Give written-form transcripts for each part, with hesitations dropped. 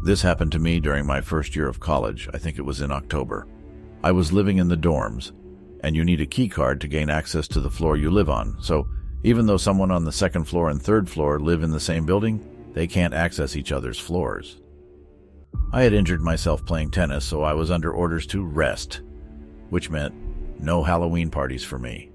This happened to me during my first year of college. I think it was in October. I was living in the dorms, and you need a key card to gain access to the floor you live on. So even though someone on the second floor and third floor live in the same building, they can't access each other's floors. I had injured myself playing tennis, so I was under orders to rest, which meant no Halloween parties for me.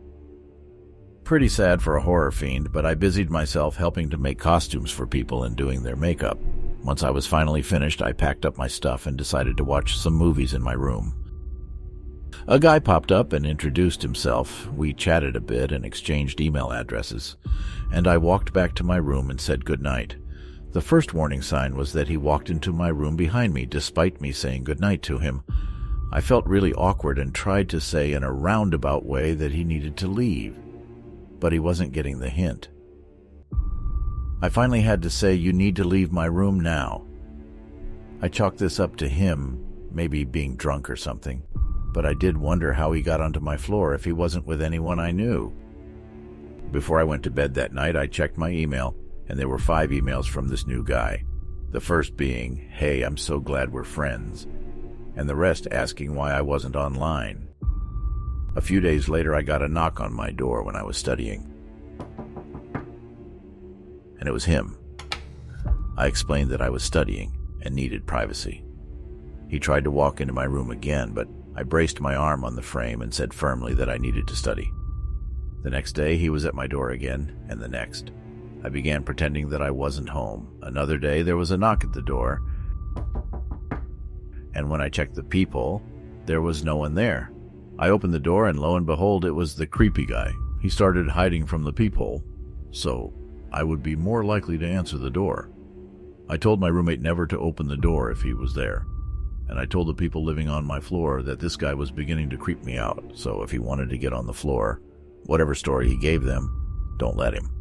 Pretty sad for a horror fiend, but I busied myself helping to make costumes for people and doing their makeup. Once I was finally finished, I packed up my stuff and decided to watch some movies in my room. A guy popped up and introduced himself. We chatted a bit and exchanged email addresses, and I walked back to my room and said goodnight. The first warning sign was that he walked into my room behind me despite me saying goodnight to him. I felt really awkward and tried to say in a roundabout way that he needed to leave, but he wasn't getting the hint. I finally had to say, "You need to leave my room now." I chalked this up to him, maybe being drunk or something, but I did wonder how he got onto my floor if he wasn't with anyone I knew. Before I went to bed that night, I checked my email, and there were 5 emails from this new guy. The first being, "Hey, I'm so glad we're friends," and the rest asking why I wasn't online. A few days later, I got a knock on my door when I was studying, and it was him. I explained that I was studying and needed privacy. He tried to walk into my room again, but I braced my arm on the frame and said firmly that I needed to study. The next day, he was at my door again, and the next. I began pretending that I wasn't home. Another day, there was a knock at the door, and when I checked the peephole, there was no one there. I opened the door, and lo and behold, it was the creepy guy. He started hiding from the peephole, so I would be more likely to answer the door. I told my roommate never to open the door if he was there, and I told the people living on my floor that this guy was beginning to creep me out, so if he wanted to get on the floor, whatever story he gave them, don't let him.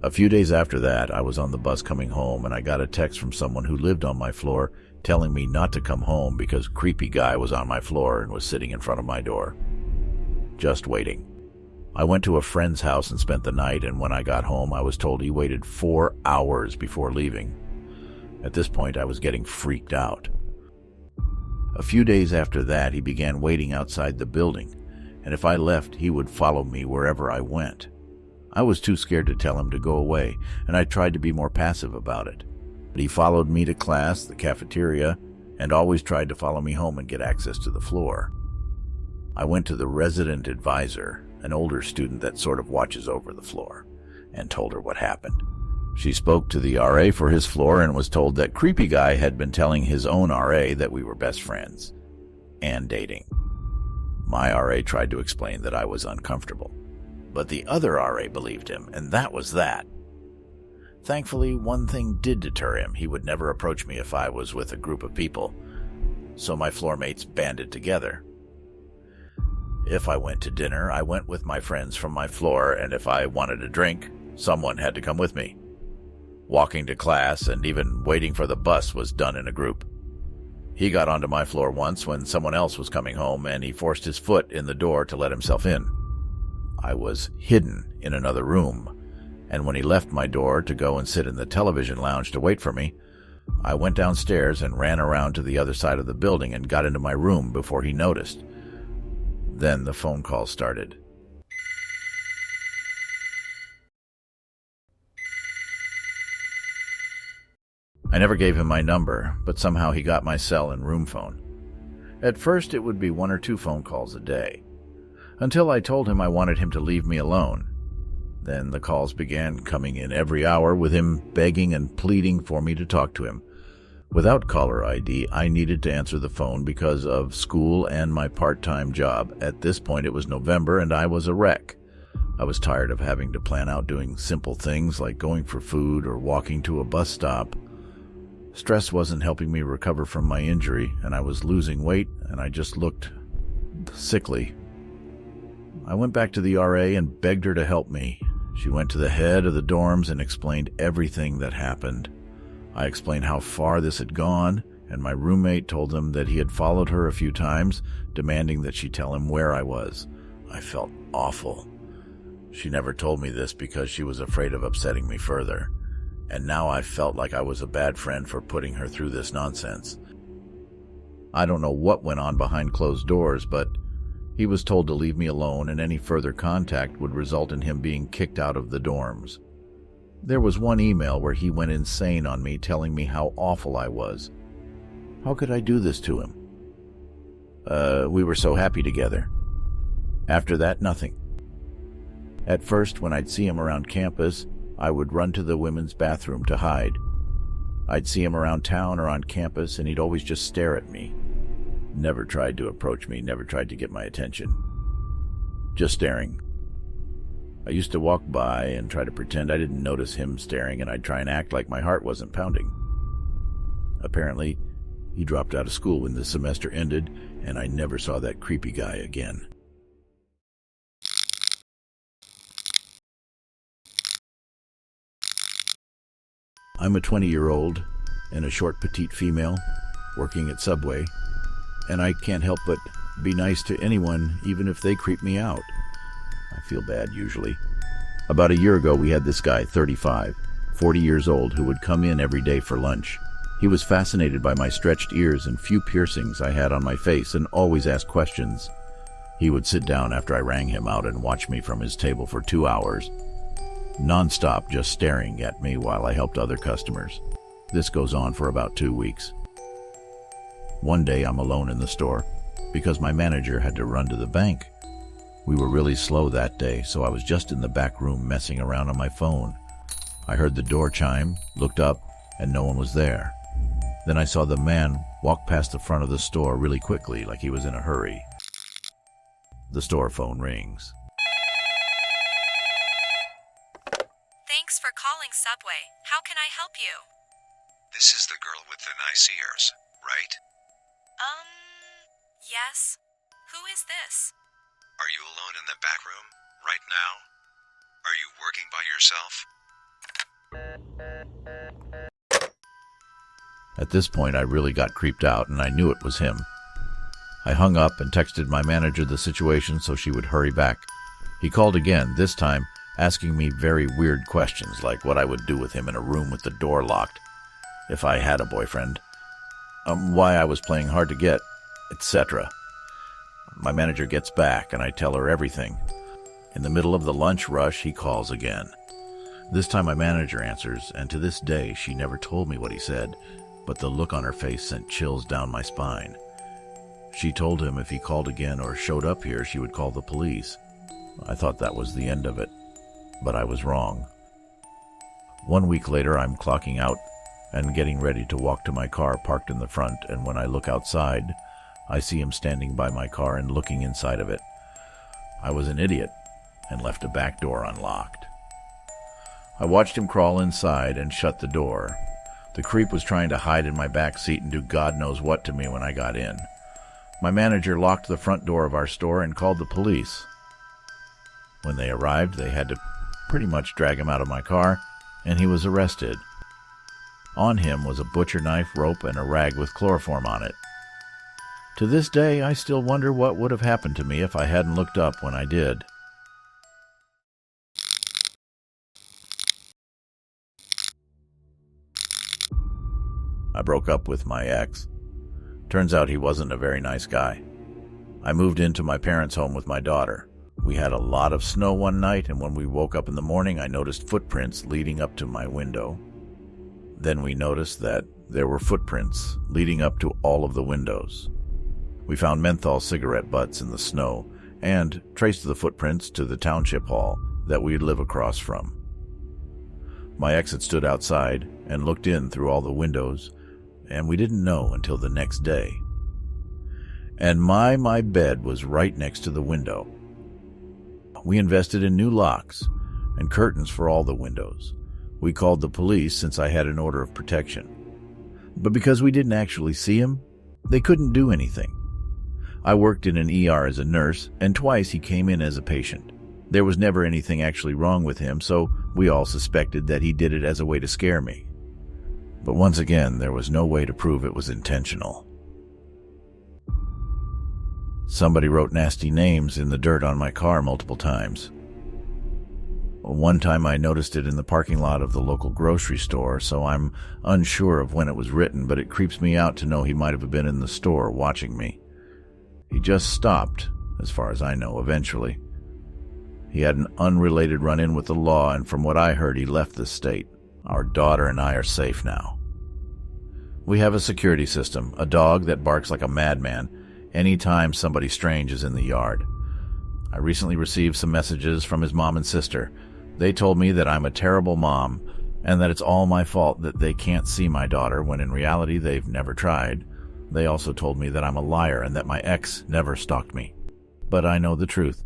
A few days after that, I was on the bus coming home, and I got a text from someone who lived on my floor telling me not to come home because creepy guy was on my floor and was sitting in front of my door, just waiting. I went to a friend's house and spent the night, and when I got home, I was told he waited 4 hours before leaving. At this point, I was getting freaked out. A few days after that, he began waiting outside the building, and if I left, he would follow me wherever I went. I was too scared to tell him to go away, and I tried to be more passive about it. But he followed me to class, the cafeteria, and always tried to follow me home and get access to the floor. I went to the resident advisor, an older student that sort of watches over the floor, and told her what happened. She spoke to the RA for his floor and was told that creepy guy had been telling his own RA that we were best friends and dating. My RA tried to explain that I was uncomfortable, but the other RA believed him, and that was that. Thankfully, one thing did deter him. He would never approach me if I was with a group of people, so my floor mates banded together. If I went to dinner, I went with my friends from my floor, and if I wanted a drink, someone had to come with me. Walking to class and even waiting for the bus was done in a group. He got onto my floor once when someone else was coming home, and he forced his foot in the door to let himself in. I was hidden in another room, and when he left my door to go and sit in the television lounge to wait for me, I went downstairs and ran around to the other side of the building and got into my room before he noticed. Then the phone call started. I never gave him my number, but somehow he got my cell and room phone. At first, it would be 1 or 2 phone calls a day, until I told him I wanted him to leave me alone. Then the calls began coming in every hour with him begging and pleading for me to talk to him. Without caller ID, I needed to answer the phone because of school and my part-time job. At this point, it was November, and I was a wreck. I was tired of having to plan out doing simple things like going for food or walking to a bus stop. Stress wasn't helping me recover from my injury, and I was losing weight, and I just looked sickly. I went back to the RA and begged her to help me. She went to the head of the dorms and explained everything that happened. I explained how far this had gone, and my roommate told him that he had followed her a few times, demanding that she tell him where I was. I felt awful. She never told me this because she was afraid of upsetting me further. and now I felt like I was a bad friend for putting her through this nonsense. I don't know what went on behind closed doors, but he was told to leave me alone and any further contact would result in him being kicked out of the dorms. There was one email where he went insane on me, telling me how awful I was. How could I do this to him? We were so happy together. After that, nothing. At first, when I'd see him around campus, I would run to the women's bathroom to hide. I'd see him around town or on campus, and he'd always just stare at me. Never tried to approach me, never tried to get my attention. Just staring. I used to walk by and try to pretend I didn't notice him staring, and I'd try and act like my heart wasn't pounding. Apparently, he dropped out of school when the semester ended, and I never saw that creepy guy again. I'm a 20-year-old and a short, petite female working at Subway, and I can't help but be nice to anyone, even if they creep me out. I feel bad usually. About a year ago, we had this guy, 35, 40 years old, who would come in every day for lunch. He was fascinated by my stretched ears and few piercings I had on my face and always asked questions. He would sit down after I rang him out and watch me from his table for 2 hours, non-stop, just staring at me while I helped other customers. This goes on for about 2 weeks. One day I'm alone in the store because my manager had to run to the bank. We were really slow that day, so I was just in the back room messing around on my phone. I heard the door chime, looked up, and no one was there. Then I saw the man walk past the front of the store really quickly, like he was in a hurry. The store phone rings. Thanks for calling Subway. How can I help you? This is the girl with the nice ears, right? Yes. Who is this? Are you alone in the back room, right now? Are you working by yourself? At this point, I really got creeped out, and I knew it was him. I hung up and texted my manager the situation so she would hurry back. He called again, this time asking me very weird questions, like what I would do with him in a room with the door locked, if I had a boyfriend, why I was playing hard to get, etc. My manager gets back, and I tell her everything. In the middle of the lunch rush, he calls again. This time my manager answers, and to this day she never told me what he said, but the look on her face sent chills down my spine. She told him if he called again or showed up here, she would call the police. I thought that was the end of it, but I was wrong. 1 week later, I'm clocking out and getting ready to walk to my car parked in the front, and when I look outside, I see him standing by my car and looking inside of it. I was an idiot and left a back door unlocked. I watched him crawl inside and shut the door. The creep was trying to hide in my back seat and do God knows what to me when I got in. My manager locked the front door of our store and called the police. When they arrived, they had to pretty much drag him out of my car, and he was arrested. On him was a butcher knife, rope, and a rag with chloroform on it. To this day, I still wonder what would have happened to me if I hadn't looked up when I did. I broke up with my ex. Turns out he wasn't a very nice guy. I moved into my parents' home with my daughter. We had a lot of snow one night, and when we woke up in the morning, I noticed footprints leading up to my window. Then we noticed that there were footprints leading up to all of the windows. We found menthol cigarette butts in the snow and traced the footprints to the township hall that we'd live across from. My ex had stood outside and looked in through all the windows, and we didn't know until the next day. And my bed was right next to the window. We invested in new locks and curtains for all the windows. We called the police since I had an order of protection. But because we didn't actually see him, they couldn't do anything. I worked in an ER as a nurse, and twice he came in as a patient. There was never anything actually wrong with him, so we all suspected that he did it as a way to scare me. But once again, there was no way to prove it was intentional. Somebody wrote nasty names in the dirt on my car multiple times. One time I noticed it in the parking lot of the local grocery store, so I'm unsure of when it was written, but it creeps me out to know he might have been in the store watching me. He just stopped, as far as I know, eventually. He had an unrelated run-in with the law, and from what I heard, he left the state. Our daughter and I are safe now. We have a security system, a dog that barks like a madman anytime somebody strange is in the yard. I recently received some messages from his mom and sister. They told me that I'm a terrible mom and that it's all my fault that they can't see my daughter, when in reality they've never tried. They also told me that I'm a liar and that my ex never stalked me. But I know the truth.